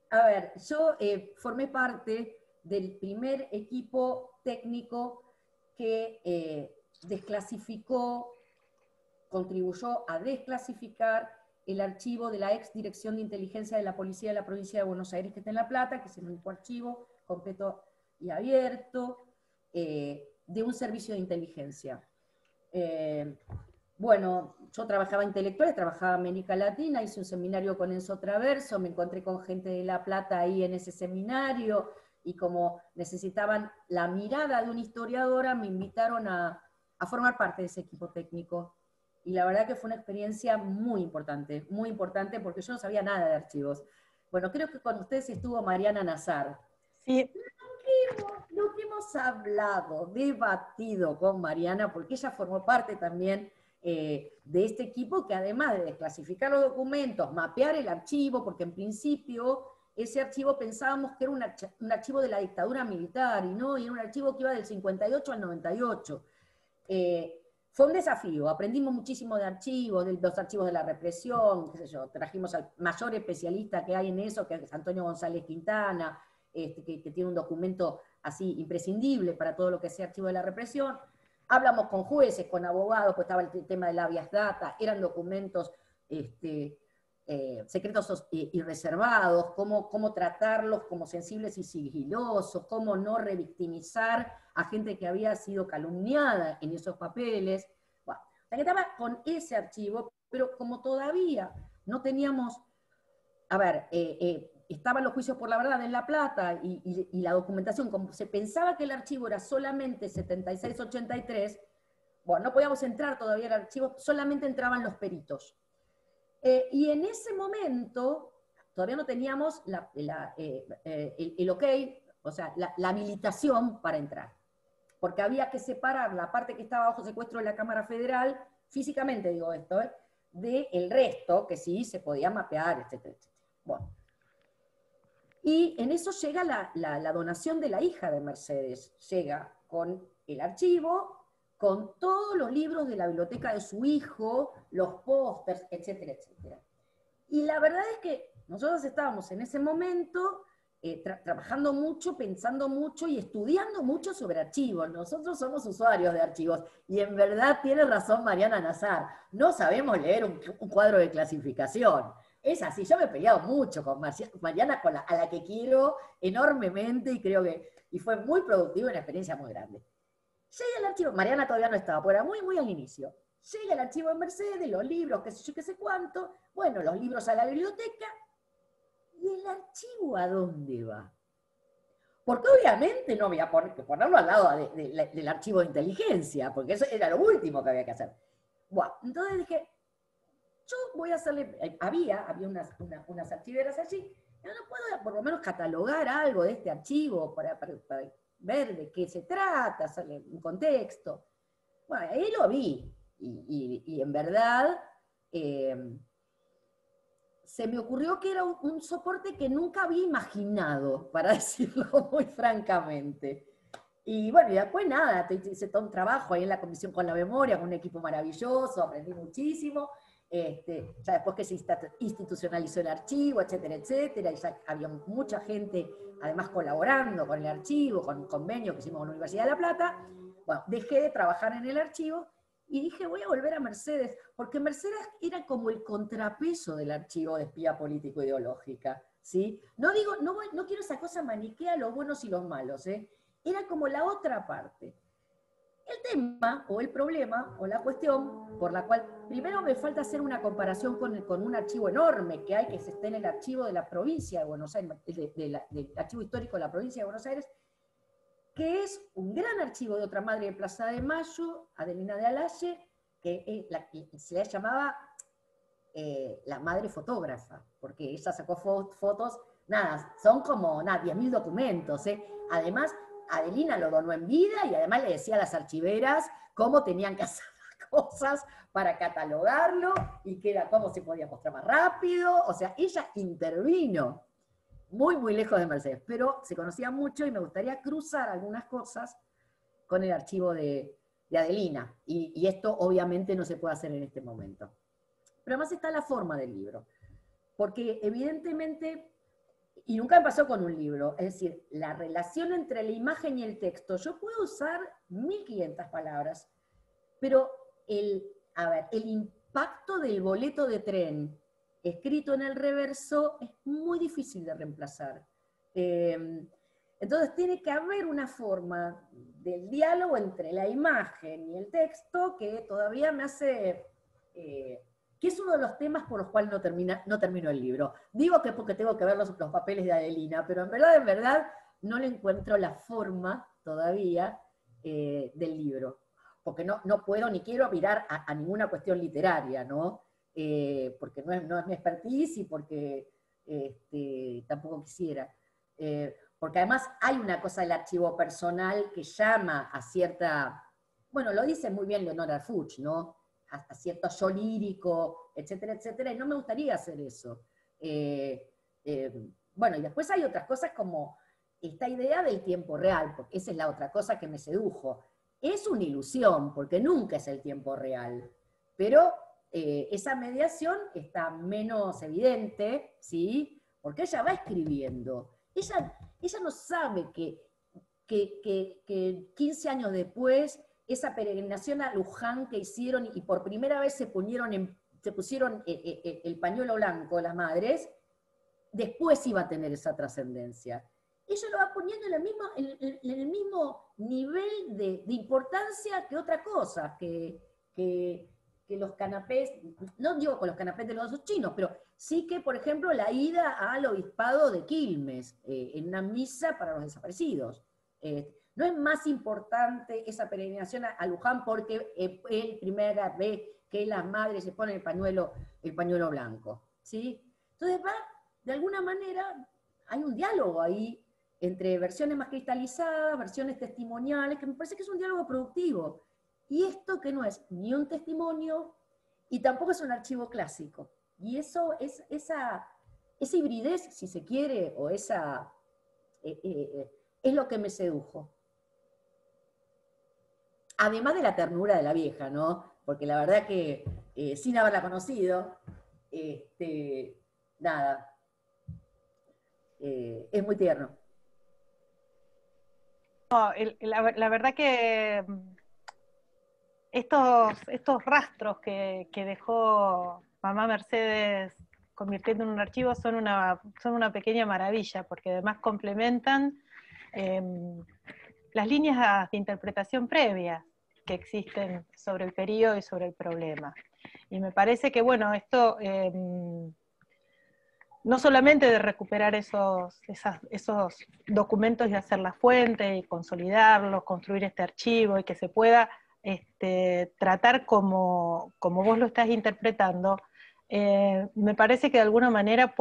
A ver, yo formé parte del primer equipo técnico que desclasificó, contribuyó a desclasificar el archivo de la ex Dirección de Inteligencia de la Policía de la Provincia de Buenos Aires, que está en La Plata, que es el único archivo completo y abierto de un servicio de inteligencia. Bueno, yo trabajaba intelectuales, trabajaba en América Latina, hice un seminario con Enzo Traverso, me encontré con gente de La Plata ahí en ese seminario, y como necesitaban la mirada de una historiadora, me invitaron a formar parte de ese equipo técnico. Y la verdad que fue una experiencia muy importante porque yo no sabía nada de archivos. Bueno, creo que con ustedes estuvo Mariana Nazar. Sí. Lo que hemos hablado, debatido con Mariana, porque ella formó parte también de este equipo que, además de desclasificar los documentos, mapear el archivo, porque en principio ese archivo pensábamos que era un archivo de la dictadura militar, y no, y era un archivo que iba del 58 al 98. Fue un desafío, aprendimos muchísimo de archivos, de los archivos de la represión, qué sé yo, trajimos al mayor especialista que hay en eso, que es Antonio González Quintana, que tiene un documento así imprescindible para todo lo que sea archivo de la represión. Hablamos con jueces, con abogados, pues estaba el tema del habeas data, eran documentos secretos y reservados, cómo tratarlos como sensibles y sigilosos, cómo no revictimizar a gente que había sido calumniada en esos papeles. Bueno, o sea que estaba con ese archivo, pero como todavía no teníamos, a ver, estaban los juicios por la verdad en La Plata y la documentación, como se pensaba que el archivo era solamente 76-83, bueno, no podíamos entrar todavía al archivo, solamente entraban los peritos. Y en ese momento todavía no teníamos el ok, o sea, la habilitación para entrar, porque había que separar la parte que estaba bajo secuestro de la Cámara Federal, físicamente digo esto, del resto, que sí se podía mapear, etcétera, etcétera. Bueno. Y en eso llega la donación de la hija de Mercedes, llega con el archivo, con todos los libros de la biblioteca de su hijo, los pósters, etcétera, etcétera. Y la verdad es que nosotros estábamos en ese momento trabajando mucho, pensando mucho y estudiando mucho sobre archivos. Nosotros somos usuarios de archivos y en verdad tiene razón Mariana Nazar, no sabemos leer un cuadro de clasificación. Es así, yo me he peleado mucho con Mariana, a la que quiero enormemente y creo que y fue muy productivo y una experiencia muy grande. Llega el archivo, Mariana todavía no estaba, pero era muy, muy al inicio. Llega el archivo en Mercedes, los libros, qué sé yo, qué sé cuánto, bueno, los libros a la biblioteca, ¿y el archivo a dónde va? Porque obviamente no voy a ponerlo al lado del archivo de inteligencia, porque eso era lo último que había que hacer. Bueno, entonces dije, yo voy a hacerle, había unas archiveras allí, yo no puedo por lo menos catalogar algo de este archivo para ver de qué se trata, hacerle un contexto. Bueno, ahí lo vi, y en verdad se me ocurrió que era un soporte que nunca había imaginado, para decirlo muy francamente. Y bueno, y después nada, hice todo un trabajo ahí en la Comisión con la Memoria, con un equipo maravilloso, aprendí muchísimo. Ya después que se institucionalizó el archivo, etcétera, etcétera, y ya había mucha gente además colaborando con el archivo, con un convenio que hicimos con la Universidad de La Plata. Bueno, dejé de trabajar en el archivo y dije, voy a volver a Mercedes, porque Mercedes era como el contrapeso del archivo de espía político-ideológica, ¿sí? No digo, no quiero esa cosa maniquea, los buenos y los malos, ¿eh? Era como la otra parte. El tema, o el problema, o la cuestión, por la cual primero me falta hacer una comparación con un archivo enorme que hay, que se está en el archivo de la provincia de Buenos Aires, del archivo histórico de la provincia de Buenos Aires, que es un gran archivo de otra madre de Plaza de Mayo, Adelina de Alaye, que se le llamaba la madre fotógrafa, porque ella sacó fotos, nada, son como 10.000 documentos. Además, Adelina lo donó en vida y además le decía a las archiveras cómo tenían que hacer las cosas para catalogarlo y cómo se podía mostrar más rápido. O sea, ella intervino muy, muy lejos de Mercedes, pero se conocía mucho y me gustaría cruzar algunas cosas con el archivo de Adelina. Y esto obviamente no se puede hacer en este momento. Pero además está la forma del libro, porque evidentemente, y nunca me pasó con un libro, es decir, la relación entre la imagen y el texto, yo puedo usar 1500 palabras, pero el impacto del boleto de tren escrito en el reverso es muy difícil de reemplazar. Entonces tiene que haber una forma del diálogo entre la imagen y el texto que todavía me hace... que es uno de los temas por los cuales no termino el libro. Digo que es porque tengo que ver los papeles de Adelina, pero en verdad, no le encuentro la forma todavía del libro. Porque no puedo ni quiero mirar a ninguna cuestión literaria, ¿no? Porque no es mi expertise y porque tampoco quisiera. Porque además hay una cosa del archivo personal que llama a cierta... Bueno, lo dice muy bien Leonora Fuchs, ¿no? A cierto yo lírico, etcétera, etcétera, y no me gustaría hacer eso. Bueno, y después hay otras cosas como esta idea del tiempo real, porque esa es la otra cosa que me sedujo. Es una ilusión, porque nunca es el tiempo real, pero esa mediación está menos evidente, ¿sí? Porque ella va escribiendo. Ella no sabe que 15 años después esa peregrinación a Luján que hicieron y por primera vez se pusieron el pañuelo blanco las madres, después iba a tener esa trascendencia. Ella lo va poniendo en el mismo nivel de importancia que otra cosa, que los canapés, no digo con los canapés de los osos chinos, pero sí que, por ejemplo, la ida al obispado de Quilmes, en una misa para los desaparecidos. No es más importante esa peregrinación a Luján porque es primera vez que las madres se ponen el pañuelo blanco, ¿sí? Entonces de alguna manera, hay un diálogo ahí entre versiones más cristalizadas, versiones testimoniales, que me parece que es un diálogo productivo. Y esto que no es ni un testimonio y tampoco es un archivo clásico. Y eso es esa hibridez, si se quiere, o esa, es lo que me sedujo. Además de la ternura de la vieja, ¿no? Porque la verdad que sin haberla conocido, nada, es muy tierno. No, la verdad que estos rastros que dejó mamá Mercedes convirtiendo en un archivo son una pequeña maravilla, porque además complementan las líneas de interpretación previas que existen sobre el periodo y sobre el problema. Y me parece que, bueno, esto no solamente de recuperar esos documentos y hacer la fuente y consolidarlos, construir este archivo y que se pueda tratar como vos lo estás interpretando, me parece que de alguna manera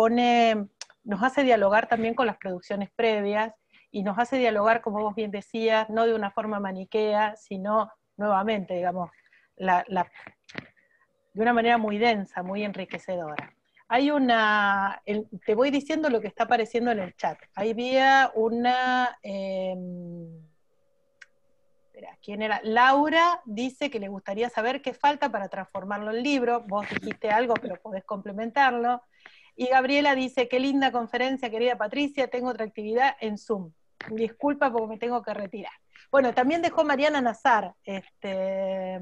nos hace dialogar también con las producciones previas y nos hace dialogar, como vos bien decías, no de una forma maniquea, sino nuevamente, digamos, de una manera muy densa, muy enriquecedora. Te voy diciendo lo que está apareciendo en el chat. Ahí había ¿quién era? Laura dice que le gustaría saber qué falta para transformarlo en libro. Vos dijiste algo, pero podés complementarlo. Y Gabriela dice, qué linda conferencia, querida Patricia, tengo otra actividad en Zoom. Disculpa porque me tengo que retirar. Bueno, también dejó Mariana Nazar, te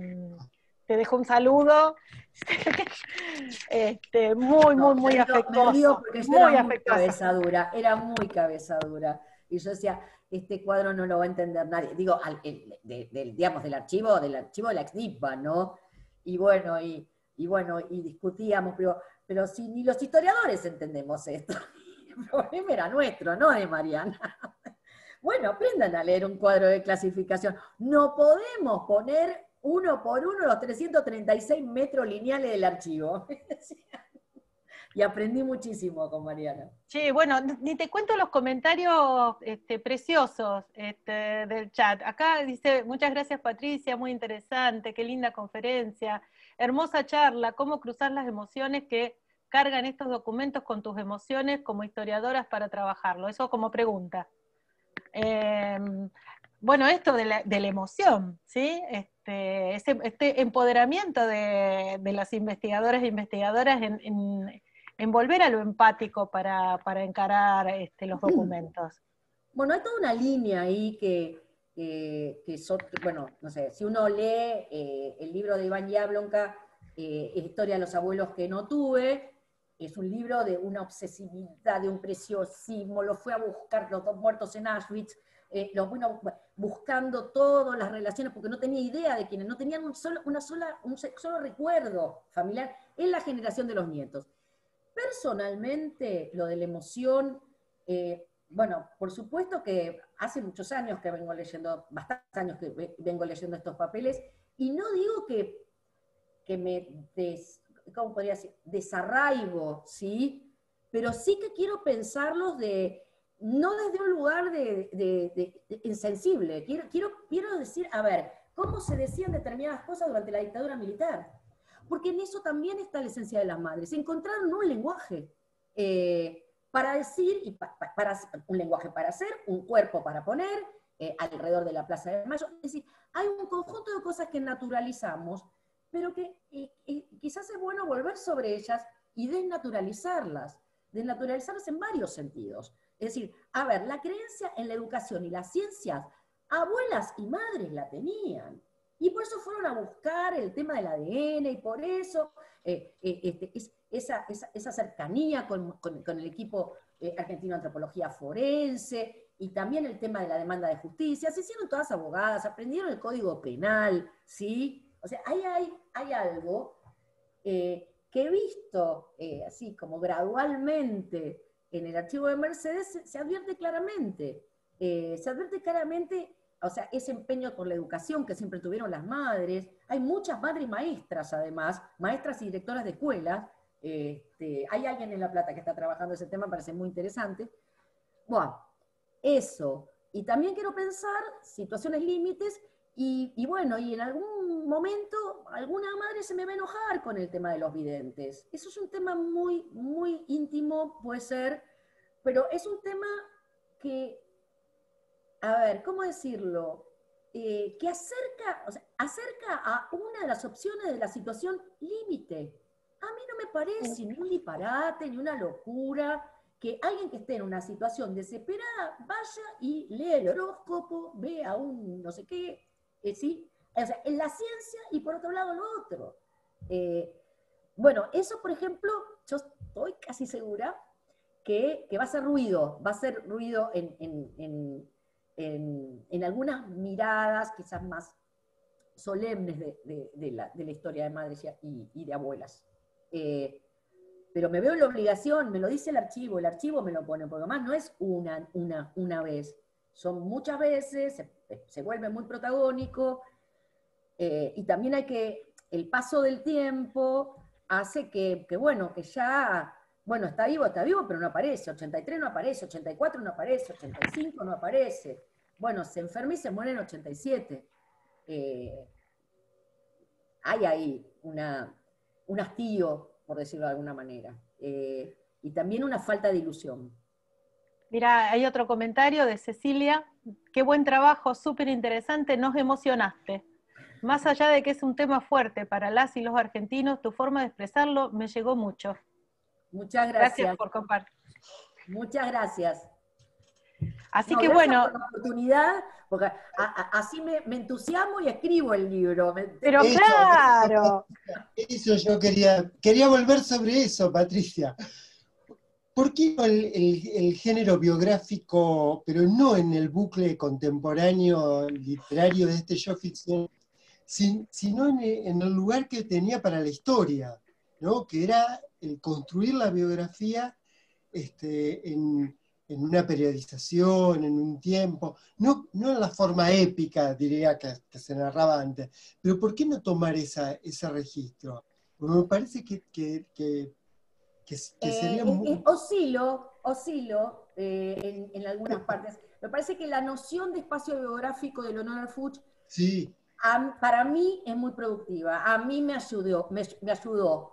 dejo un saludo, muy afectuoso. Me río porque yo muy era muy afectuoso. cabeza dura, era muy cabeza dura. Y yo decía, este cuadro no lo va a entender nadie. Digo, digamos, del archivo de la Exnipa, ¿no? Y bueno, y discutíamos, pero si ni los historiadores entendemos esto. El problema era nuestro, no de Mariana. Bueno, aprendan a leer un cuadro de clasificación. No podemos poner uno por uno los 336 metros lineales del archivo. Y aprendí muchísimo con Mariana. Sí, bueno, ni te cuento los comentarios preciosos del chat. Acá dice, muchas gracias Patricia, muy interesante, qué linda conferencia, hermosa charla, cómo cruzar las emociones que cargan estos documentos con tus emociones como historiadoras para trabajarlo. Eso como pregunta. Bueno, esto de la emoción, ¿sí? Este empoderamiento de las investigadoras e investigadoras en volver a lo empático para encarar los documentos. Bueno, hay toda una línea ahí bueno, no sé, si uno lee el libro de Iván Jablonka, Historia de los abuelos que no tuve, es un libro de una obsesividad, de un preciosismo, lo fue a buscar los dos muertos en Auschwitz, los vino buscando todas las relaciones, porque no tenía idea de quiénes, no tenían un solo recuerdo familiar en la generación de los nietos. Personalmente, lo de la emoción, bueno, por supuesto que hace muchos años que vengo leyendo, bastantes años que vengo leyendo estos papeles, y no digo que me ¿cómo podría decir? Desarraigo, ¿sí? Pero sí que quiero pensarlos no desde un lugar de insensible. Quiero decir, a ver, ¿cómo se decían determinadas cosas durante la dictadura militar? Porque en eso también está la esencia de las madres. Encontraron un lenguaje para decir, un lenguaje para hacer, un cuerpo para poner alrededor de la Plaza de Mayo. Es decir, hay un conjunto de cosas que naturalizamos, pero que quizás es bueno volver sobre ellas y desnaturalizarlas en varios sentidos. Es decir, a ver, la creencia en la educación y las ciencias, abuelas y madres la tenían. Y por eso fueron a buscar el tema del ADN, y por eso esa cercanía con el equipo argentino de antropología forense, y también el tema de la demanda de justicia. Se hicieron todas abogadas, aprendieron el código penal, ¿sí? O sea, ahí hay algo que he visto así como gradualmente en el archivo de Mercedes, se advierte claramente. O sea, ese empeño por la educación que siempre tuvieron las madres. Hay muchas madres maestras, además, maestras y directoras de escuelas. Hay alguien en La Plata que está trabajando ese tema, me parece muy interesante. Bueno, eso. Y también quiero pensar situaciones límites Y bueno, y en algún momento alguna madre se me va a enojar con el tema de los videntes. Eso es un tema muy, muy íntimo, puede ser, pero es un tema que, a ver, ¿cómo decirlo? Que acerca, o sea, acerca a una de las opciones de la situación límite. A mí no me parece ni un disparate, ni una locura, que alguien que esté en una situación desesperada vaya y lea el horóscopo, vea un no sé qué, ¿sí? O sea, en la ciencia y por otro lado lo otro. Eh, bueno, eso, por ejemplo, yo estoy casi segura que va a ser ruido en algunas miradas quizás más solemnes de la historia de madres y de abuelas. Eh, pero me veo en la obligación, me lo dice el archivo me lo pone, porque además no es una vez, son muchas veces, se vuelve muy protagónico, y también hay que, el paso del tiempo hace bueno, que ya, bueno, está vivo, pero no aparece, 83 no aparece, 84 no aparece, 85 no aparece, bueno, se enferma y se muere en 87. Eh, Hay ahí un hastío, por decirlo de alguna manera, y también una falta de ilusión. Mira, hay otro comentario de Cecilia. Qué buen trabajo, súper interesante, nos emocionaste. Más allá de que es un tema fuerte para las y los argentinos, tu forma de expresarlo me llegó mucho. Muchas Gracias gracias. por compartir. Muchas gracias. Así No, que gracias bueno, por la oportunidad, porque así me entusiasmo y escribo el libro. pero Eso, claro, eso yo quería volver sobre eso, Patricia. ¿Por qué el género biográfico, pero no en el bucle contemporáneo literario de este yo ficción, sino en el lugar que tenía para la historia, ¿no? Que era el construir la biografía en una periodización, en un tiempo, no en la forma épica, diría, que se narraba antes, pero ¿por qué no tomar ese registro? Porque me parece que sería muy... Oscilo en algunas partes. Me parece que la noción de espacio biográfico de Leonora Fuchs Sí, para mí es muy productiva. A mí me ayudó.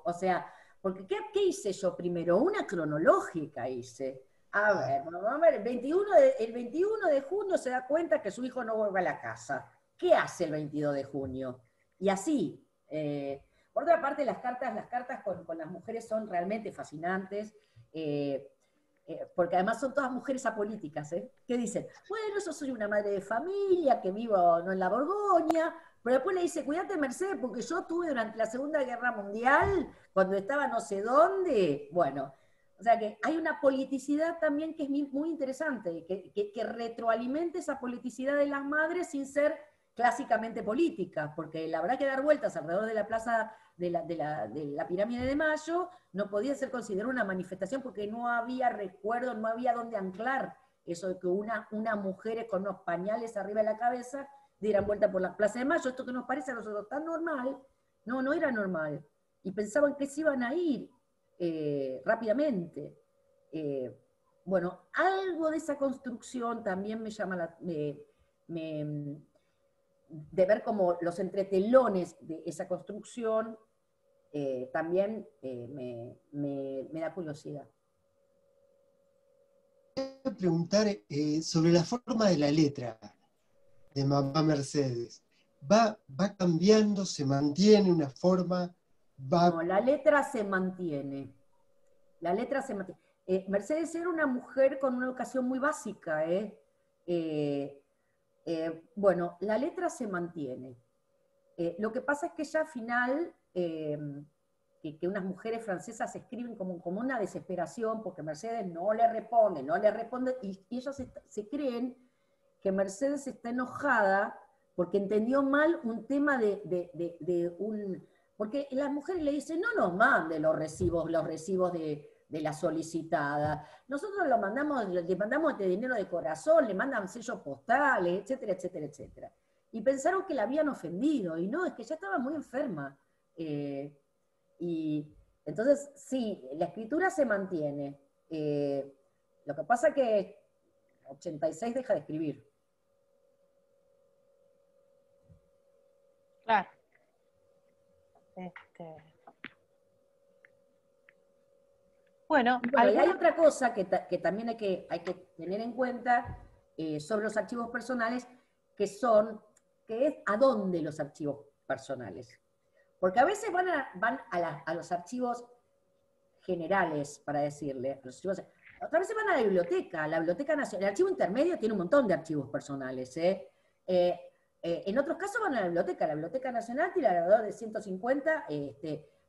O sea, porque ¿qué hice yo primero? Una cronológica hice. Vamos a ver, el 21 de junio se da cuenta que su hijo no vuelve a la casa. ¿Qué hace el 22 de junio? Y así. Por otra parte, las cartas con las mujeres son realmente fascinantes. Porque además son todas mujeres apolíticas, que dicen, bueno, yo soy una madre de familia, que vivo no en la Borgoña, pero después le dice, cuídate Mercedes, porque yo tuve durante la Segunda Guerra Mundial, cuando estaba no sé dónde, bueno, o sea que hay una politicidad también que es muy interesante, que retroalimenta esa politicidad de las madres sin ser clásicamente política, porque la verdad que dar vueltas alrededor de la plaza de la pirámide de Mayo no podía ser considerada una manifestación porque no había recuerdo, no había dónde anclar eso de que una mujer con unos pañales arriba de la cabeza dieran vuelta por la plaza de Mayo. Esto que nos parece a nosotros tan normal, no era normal. Y pensaban que se iban a ir rápidamente. Eh, bueno, algo de esa construcción también me llama de ver como los entretelones de esa construcción también me da curiosidad. quiero preguntar sobre la forma de la letra de Mamá Mercedes. ¿Va cambiando, se mantiene una forma? No, la letra se mantiene. La letra se mantiene. Mercedes era una mujer con una educación muy básica. Bueno, la letra se mantiene. Lo que pasa es que ya al final, que unas mujeres francesas escriben como una desesperación porque Mercedes no le responde, y ellas se creen que Mercedes está enojada porque entendió mal un tema de un... Porque las mujeres le dicen, no nos mande los recibos de la solicitada. Nosotros le mandamos este dinero de corazón, le mandan sellos postales, etcétera, etcétera, etcétera. Y pensaron que la habían ofendido, y no, es que ya estaba muy enferma. Y entonces, sí, la escritura se mantiene. Lo que pasa es que 86 deja de escribir. Claro. Bueno, Y bueno, y hay otra cosa que también hay que tener en cuenta sobre los archivos personales, que es a dónde los archivos personales. Porque a veces a los archivos generales, para decirle, otras veces van a la Biblioteca Nacional. El archivo intermedio tiene un montón de archivos personales. En otros casos van a la Biblioteca Nacional tiene alrededor de 150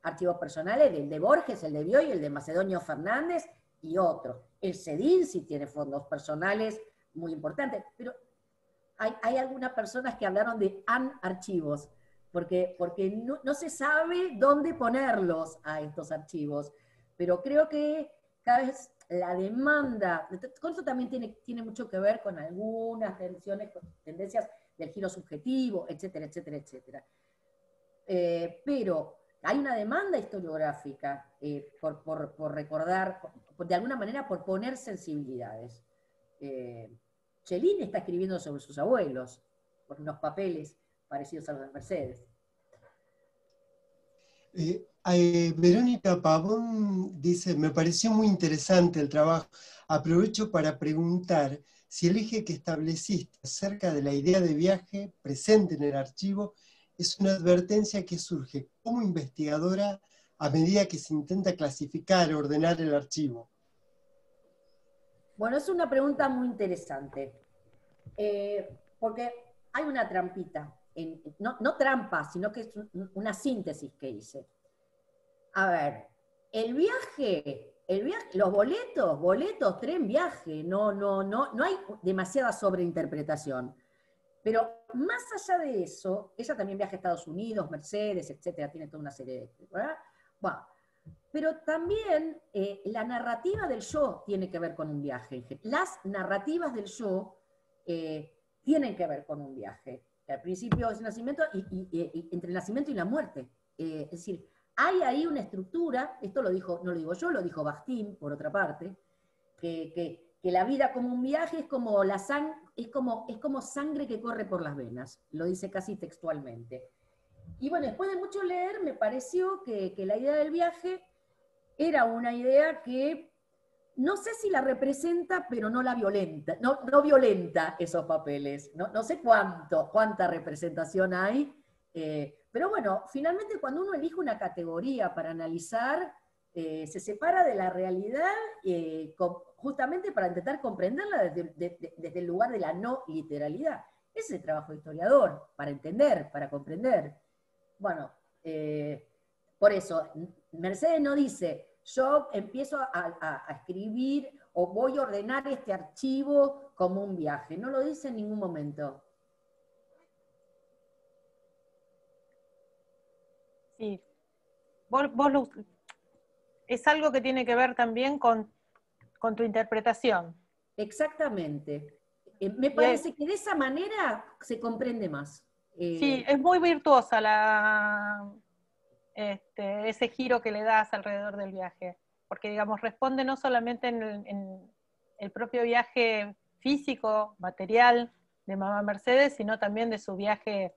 archivos personales, el de Borges, el de Bioy, el de Macedonio Fernández y otros. El CEDIN sí tiene fondos personales muy importantes, pero hay algunas personas que hablaron de archivos, porque no se sabe dónde ponerlos a estos archivos. Pero creo que cada vez la demanda, con eso también tiene mucho que ver con algunas tendencias del giro subjetivo, etcétera, etcétera, etcétera. Pero hay una demanda historiográfica por recordar, de alguna manera por poner sensibilidades. Cellini está escribiendo sobre sus abuelos, por unos papeles parecidos a los de Mercedes. Verónica Pavón dice, me pareció muy interesante el trabajo. Aprovecho para preguntar si el eje que estableciste acerca de la idea de viaje presente en el archivo es una advertencia que surge como investigadora a medida que se intenta clasificar, ordenar el archivo. Bueno, es una pregunta muy interesante, porque hay una trampita, no trampa, sino que es una síntesis que hice. A ver, el viaje, los boletos, tren, viaje, no hay demasiada sobreinterpretación. Pero más allá de eso, ella también viaja a Estados Unidos, Mercedes, etcétera, tiene toda una serie de... ¿verdad? Bueno, pero también la narrativa del yo tiene que ver con un viaje. Las narrativas del yo tienen que ver con un viaje. Al principio es el nacimiento y entre el nacimiento y la muerte. Es decir, hay ahí una estructura, esto no lo digo yo, lo dijo Bakhtin, por otra parte, que la vida como un viaje es como es como sangre que corre por las venas, lo dice casi textualmente. Y bueno, después de mucho leer, me pareció que la idea del viaje era una idea que no sé si la representa, pero no la violenta, no violenta esos papeles. No sé cuánta representación hay, pero bueno, finalmente cuando uno elige una categoría para analizar, se separa de la realidad justamente para intentar comprenderla desde el lugar de la no literalidad. Ese es el trabajo de historiador, para entender, para comprender. Bueno, por eso, Mercedes no dice, yo empiezo a escribir o voy a ordenar este archivo como un viaje. No lo dice en ningún momento. Sí. Es algo que tiene que ver también con tu interpretación. Exactamente. Me parece que de esa manera se comprende más. Sí, es muy virtuosa ese giro que le das alrededor del viaje, porque digamos, responde no solamente en el propio viaje físico, material de Mamá Mercedes, sino también de su viaje,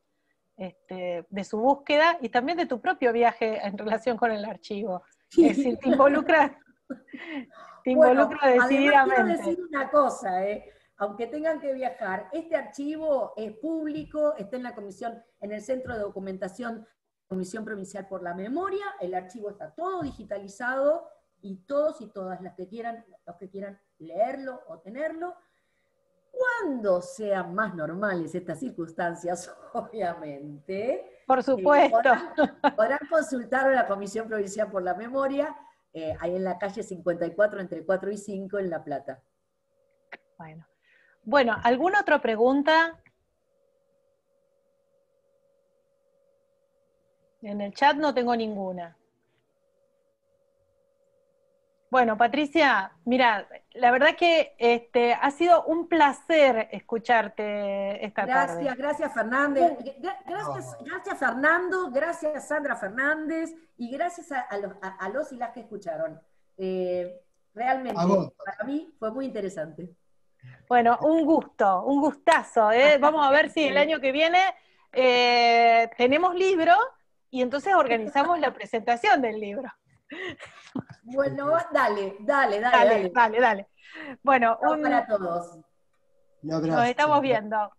de su búsqueda, y también de tu propio viaje en relación con el archivo. Sí. Es decir, te involucra Bueno, además quiero decididamente. decir una cosa, aunque tengan que viajar, este archivo es público, está en la comisión, en el Centro de Documentación Comisión Provincial por la Memoria, el archivo está todo digitalizado y todos y todas los que quieran leerlo o tenerlo, cuando sean más normales estas circunstancias, obviamente, Por supuesto. Podrán consultar a la Comisión Provincial por la Memoria, ahí en la calle 54, entre 4 y 5, en La Plata. Bueno, ¿alguna otra pregunta? En el chat no tengo ninguna. Bueno, Patricia, mira, la verdad que ha sido un placer escucharte esta tarde. Gracias Fernández, gracias Fernando, gracias Sandra Fernández, y gracias a los y las que escucharon. Realmente, para mí fue muy interesante. Bueno, un gustazo. Vamos a ver si el año que viene tenemos libro y entonces organizamos la presentación del libro. Bueno, dale. Dale. Bueno, Chao para todos. Un abrazo. nos estamos viendo.